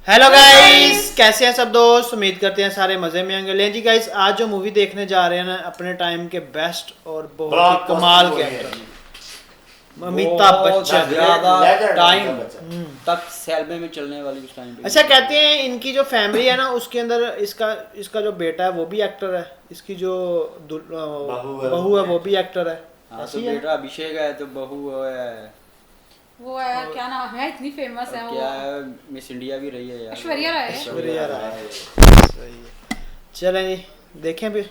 Hello guys, कैसे हैं सब दोस्त। उम्मीद करते हैं सारे मजे में होंगे। लें जी गाइस, आज जो मूवी देखने जा रहे हैं ना, अपने टाइम के बेस्ट और बहुत ही कमाल के एक्टर अमिताभ बच्चन। ज्यादा टाइम हम्म। तक सैलमे में चलने वाली उस टाइम पे। अच्छा, कहते हैं इनकी जो फैमिली है ना, उसके अंदर इसका जो बेटा है वो भी एक्टर है, इसकी जो बहू है वो भी एक्टर है। हाँ, तो ऐसी है बेटा अभिषेक है तो बहू है वो है, क्या नाम है, इतनी फेमस है क्या वो। है, मिस इंडिया भी रही है यार। ऐश्वर्या राय। ऐश्वर्या राय। सही है। चलें जी, देखें फिर।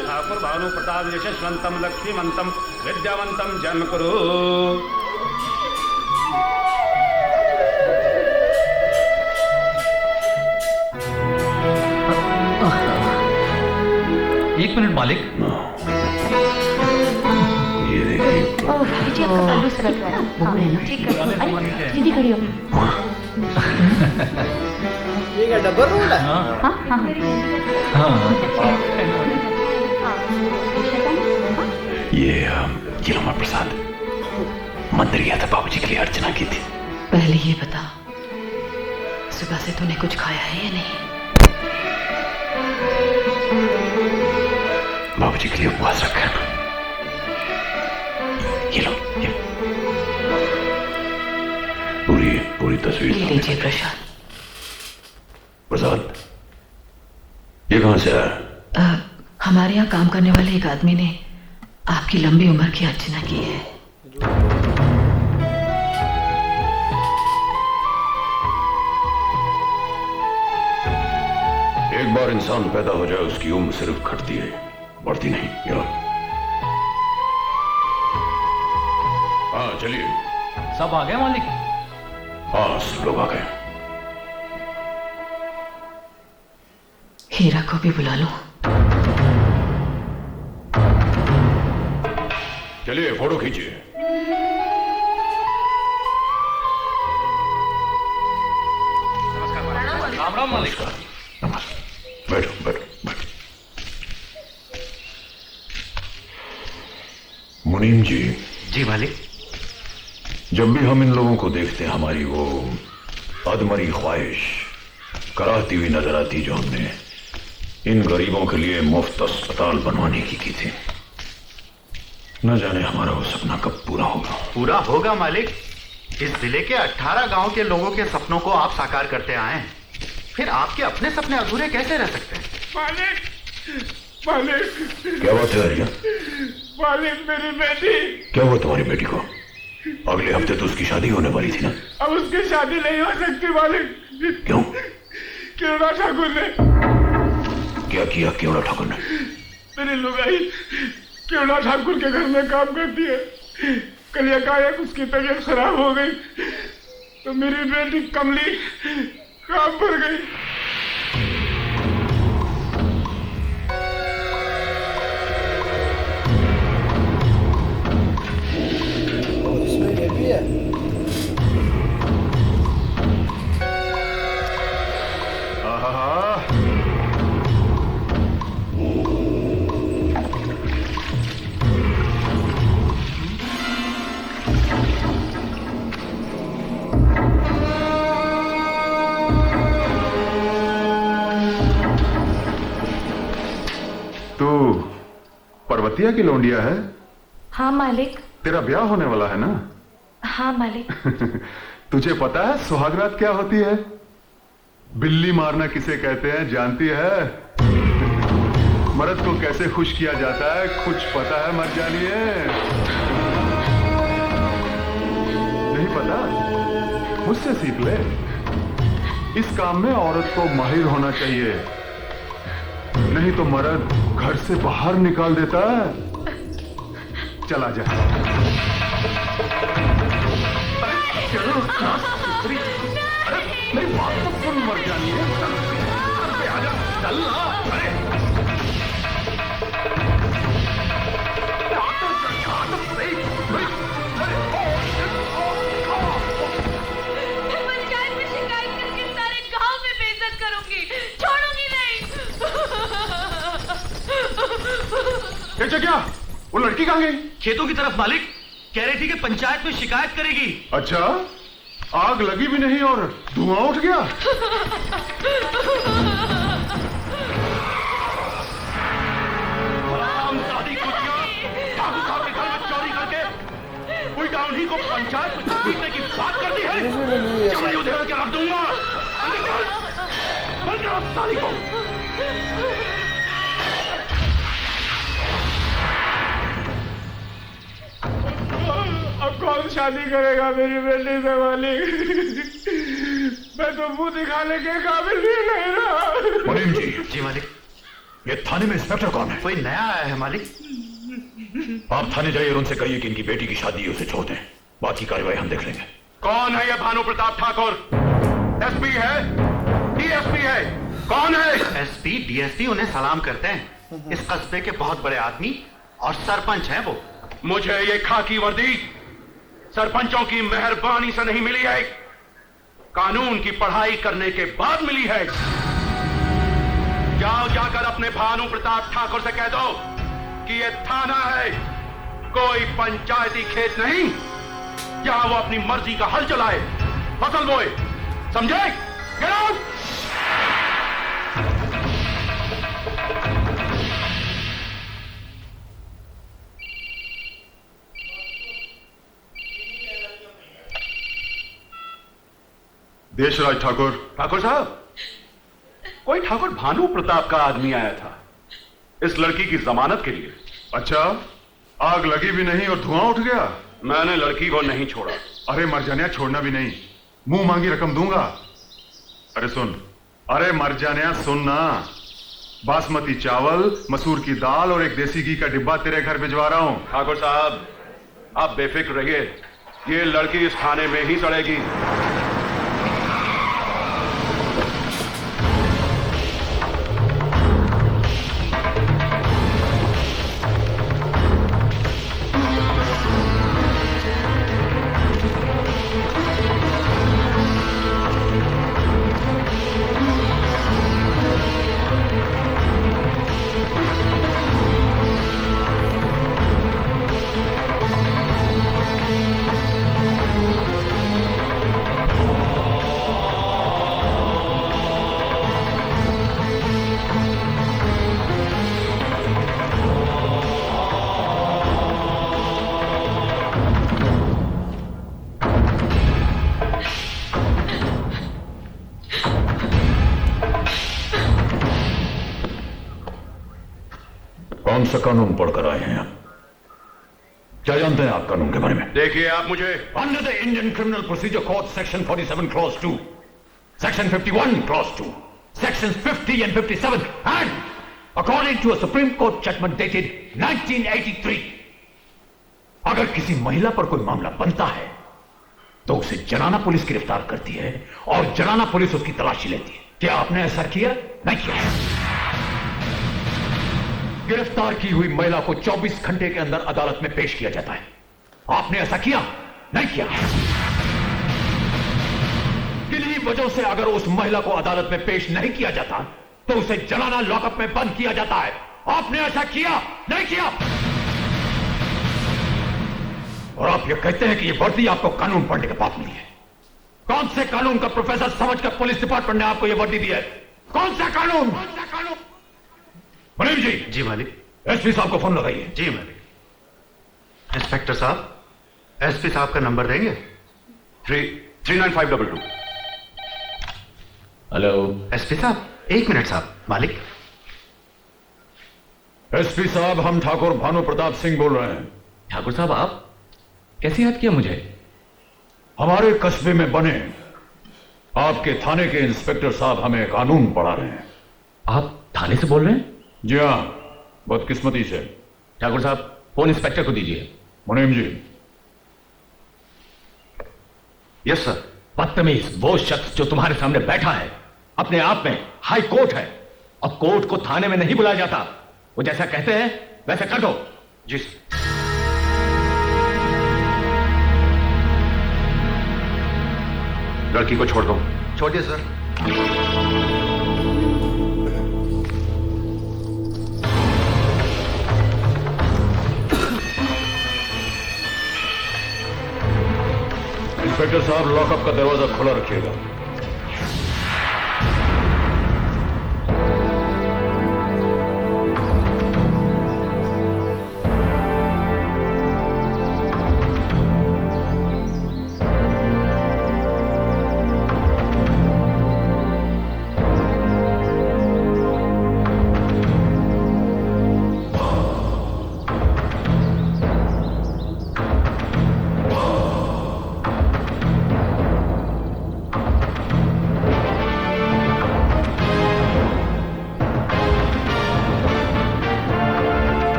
ठाकुर भानु प्रसाद यशस्वंतम लक्ष्मीमंतम विद्यावंतम जन्म करो। एक मिनट मालिक। ये देखिए। ओह, जी आपका पल्लू सरक रहा है। हाँ, ठीक है। अरे, सीधी खड़ी हो। ये क्या डबल रोल है? हाँ, हाँ, हाँ। ये लम्हा प्रसाद मंदिर गया था, बाबूजी के लिए अर्चना की थी। पहले ये बता, सुबह से तूने कुछ खाया है या नहीं? बाबूजी के लिए उपवास रखा है ना। ये लो, ये पूरी तस्वीर। ले लीजिए प्रसाद। प्रसाद, ये कहां से आया? हमारे यहाँ काम करने वाले एक आदमी ने आपकी लंबी उम्र की अर्चना की है। एक बार इंसान पैदा हो जाए उसकी उम्र सिर्फ घटती है, बढ़ती नहीं यार। हाँ चलिए। सब आ गए मालिक? हाँ, सब लोग आ गए। हीरा को भी बुला लो। चलिए फोटो खींचिए। राम राम मालिक। बैठो बैठो बैठो। मुनीम जी। जी मालिक। जब भी हम इन लोगों को देखते हैं, हमारी वो अधमरी ख्वाहिश कराती हुई नजर आती जो हमने इन गरीबों के लिए मुफ्त अस्पताल बनवाने की थी। न जाने हमारा वो सपना कब पूरा होगा। पूरा होगा मालिक। इस जिले के 18 गांव के लोगों के सपनों को आप साकार करते आए हैं, फिर आपके अपने सपने अधूरे कैसे रह सकते हैं? मालिक मालिक क्या बात है हरिया? मालिक, मेरी बेटी। क्या हुआ तुम्हारी बेटी को? अगले हफ्ते तो उसकी शादी होने वाली थी ना। अब उसकी शादी नहीं हो सकती मालिक। क्यों? किरणा ठाकुर ने। क्या किया किरणा ठाकुर ने? मेरी लुगाई किरणा ठाकुर के घर में काम करती है। कल एकाएक उसकी तबीयत खराब हो गई तो मेरी बेटी कमली काम पर गई। इसमें ये भी है। तू पर्वतिया की लौंडिया है? हाँ मालिक। तेरा ब्याह होने वाला है ना? हाँ मालिक। तुझे पता है सुहागरात क्या होती है? बिल्ली मारना किसे कहते हैं जानती है? मर्द को कैसे खुश किया जाता है कुछ पता है मर जानिए? नहीं पता? मुझसे सीख ले। इस काम में औरत को माहिर होना चाहिए, नहीं तो मर्द घर से बाहर निकाल देता है। चला जा। नहीं बात तो सुन मर जानी है। आजा चल ना। अरे पंचायत में शिकायत करके क्या? वो लड़की कहाँ गई? खेतों की तरफ मालिक। कह रही थी कि पंचायत में शिकायत करेगी। अच्छा, आग लगी भी नहीं और धुआं उठ गया। कोई डाउनी को पंचायत में पीटने की बात करती है। चमड़ी उधेड़ के रख दूंगा। बंद करो साली को। अब कौन शादी करेगा मेरी बेटी से मालिक? मैं तो मुंह दिखाने के काबिल भी नहीं रहा। मुनीम जी, जी मालिक। ये थाने में इंस्पेक्टर कौन है? कोई नया आया है मालिक। आप थाने जाइए और उनसे कहिए कि इनकी बेटी की शादी उसे छोड़ दें। बाकी कार्रवाई हम देख लेंगे। कौन है ये भानु प्रताप ठाकुर? एसपी है? डीएसपी है? कौन है? एसपी डीएसपी उन्हें सलाम करते हैं। इस कस्बे के बहुत बड़े आदमी और सरपंच हैं वो। मुझे ये खाकी वर्दी सरपंचों की मेहरबानी से नहीं मिली है, कानून की पढ़ाई करने के बाद मिली है। जाओ जाकर अपने भानु प्रताप ठाकुर से कह दो कि ये थाना है, कोई पंचायती खेत नहीं जहां वो अपनी मर्जी का हल चलाए, फसल बोए। समझे? Get out! देशराज ठाकुर। ठाकुर साहब, कोई ठाकुर भानु प्रताप का आदमी आया था इस लड़की की जमानत के लिए। अच्छा, आग लगी भी नहीं और धुआं उठ गया। मैंने लड़की को नहीं छोड़ा। अरे मर जाने, छोड़ना भी नहीं, मुंह मांगी रकम दूंगा। अरे सुन, अरे मर जाने सुन ना, बासमती चावल, मसूर की दाल और एक देसी घी का डिब्बा तेरे घर भिजवा रहा हूं। ठाकुर साहब, आप बेफिक्र रहिए, ये लड़की इस थाने में ही सड़ेगी। कौन सा कानून पढ़कर आए हैं आप? क्या जानते हैं आप कानून के बारे में? देखिए आप मुझे under the Indian criminal procedure code section 47 clause 2, section 51 clause 2, section 50 and 57 and according to a Supreme Court judgment dated 1983, अगर किसी महिला पर कोई मामला बनता है तो उसे जनाना पुलिस गिरफ्तार करती है और जनाना पुलिस उसकी तलाशी लेती है। क्या आपने ऐसा किया? नहीं किया। गिरफ्तार की हुई महिला को 24 घंटे के अंदर अदालत में पेश किया जाता है। आपने ऐसा किया? नहीं किया। किन्हीं वजहों से अगर उस महिला को अदालत में पेश नहीं किया जाता तो उसे जलाना लॉकअप में बंद किया जाता है। आपने ऐसा किया? नहीं किया। और आप ये कहते हैं कि ये वर्दी आपको कानून पढ़ने के बाद मिली है। कौन से कानून का प्रोफेसर समझकर पुलिस डिपार्टमेंट ने आपको ये वर्दी दी है? कौन सा कानून? कौन सा कानून? मुनीम जी। जी मालिक। एसपी साहब को फोन लगाइए। जी मालिक। इंस्पेक्टर साहब, एसपी साहब का नंबर देंगे? 39522। हेलो एसपी साहब, 1 मिनट साहब। मालिक। एसपी साहब, हम ठाकुर भानु प्रताप सिंह बोल रहे हैं। ठाकुर साहब, आप कैसे याद किया मुझे? हमारे कस्बे में बने आपके थाने के इंस्पेक्टर साहब हमें कानून पढ़ा रहे हैं। आप थाने से बोल रहे हैं? जी हाँ, बदकिस्मती से। ठाकुर साहब, फोन इंस्पेक्टर को दीजिए। मुनीम जी। Yes sir. बदतमीज, वो शख्स जो तुम्हारे सामने बैठा है अपने आप में हाई कोर्ट है और कोर्ट को थाने में नहीं बुलाया जाता। वो जैसा कहते हैं वैसा कर दो। जी सर। लड़की को छोड़ दो। छोड़ दिया सर। इंस्पेक्टर साहब, लॉकअप का दरवाजा खुला रखिएगा।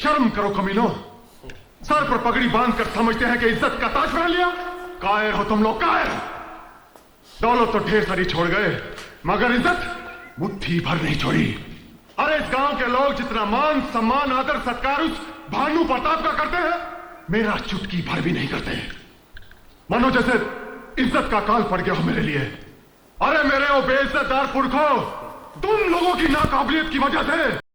शर्म करो कमीनो, सर पर पगड़ी बांधकर समझते हैं कि इज्जत का ताज पहन लिया। कायर हो तुम लोग, कायर। दौलत तो ढेर सारी छोड़ गए, मगर इज्जत मुट्ठी भर नहीं छोड़ी। अरे इस गांव के लोग जितना मान सम्मान आदर सत्कार उस भानु प्रताप का करते हैं, मेरा चुटकी भर भी नहीं करते। मानो जैसे इज्जत का काल पड़ गया हो मेरे लिए। अरे मेरे वो बेइज्जतदार पुरखों, तुम लोगों की नाकाबिलियत की वजह से